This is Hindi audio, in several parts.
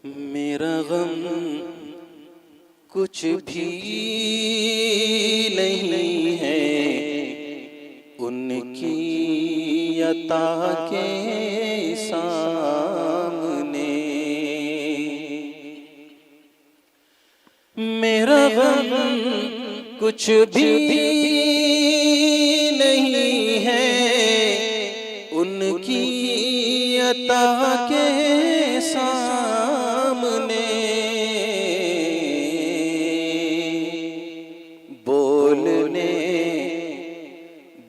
मेरा गम कुछ भी नहीं है उनकी अता के सामने। मेरा गम कुछ भी नहीं है उनकी अता के सामने।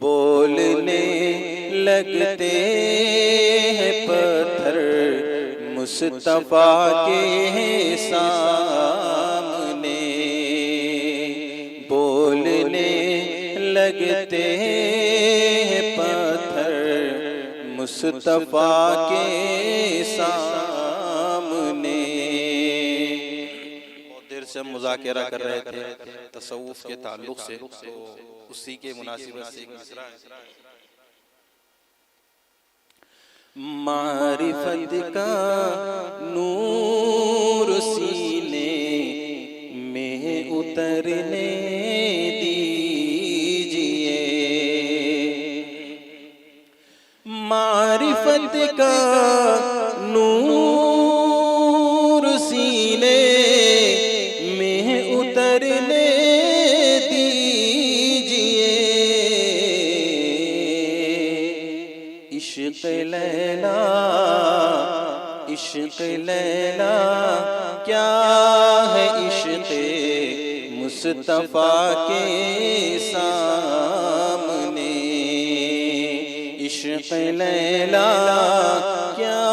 बोलने लगते हैं पत्थर मुस्तफा के सामने। बोलने लगते हैं पत्थर मुस्तफा के सामने। बहुत देर से हम मुज़ाकरा कर रहे थे तसव्वुफ के ताल्लुक से, तो उसी के मुनासिबत से एक मिसरा है। मारिफत का नूर सीने में उतरने दीजिए। मारिफत का नूर सीने में उतरने इश्क़ लैला क्या है इश्क़ मुस्तफ़ा के सामने। इश्क़ लैला क्या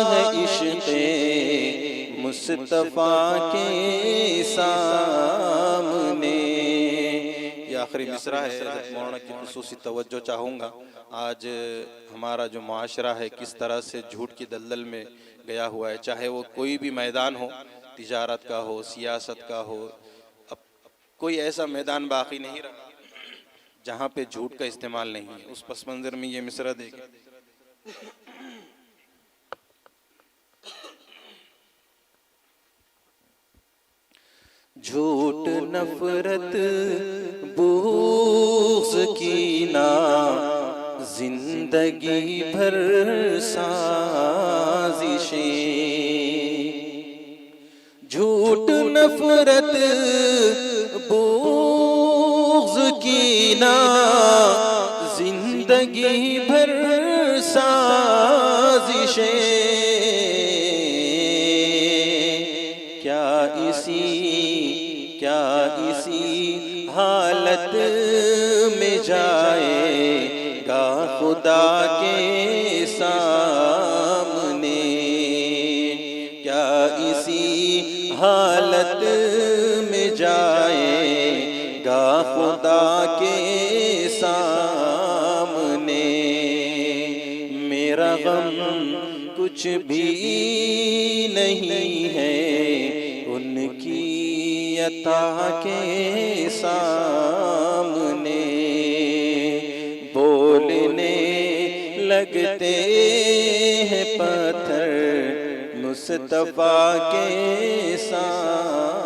है इश्क़ मुस्तफ़ा के सामने। ये आखिरी मिसरा है। मौलाना की खुसूसी तवज्जो चाहूँगा। आज हमारा जो माशरा है किस तरह से झूठ की दलदल में गया हुआ है, चाहे वो कोई भी मैदान हो, तिजारत का हो, सियासत का हो। अब कोई ऐसा मैदान बाकी नहीं रहा जहाँ पे झूठ का इस्तेमाल नहीं है। उस पस मंज़र में ये मिसरा देखें। झूठ नफरत बुग़्ज़ कीना जिंदगी भर साजिशें। झूठ नफरत बुग़्ज़ कीना जिंदगी भर साजिशें। क्या इसी हालत में जाएगा खुदा के सामने। क्या इसी हालत में जाएगा खुदा के सामने। मेरा गम कुछ भी नहीं है उनकी अता के सामने। बोलने लगते हैं पत्थर मुस्तफा के सामने।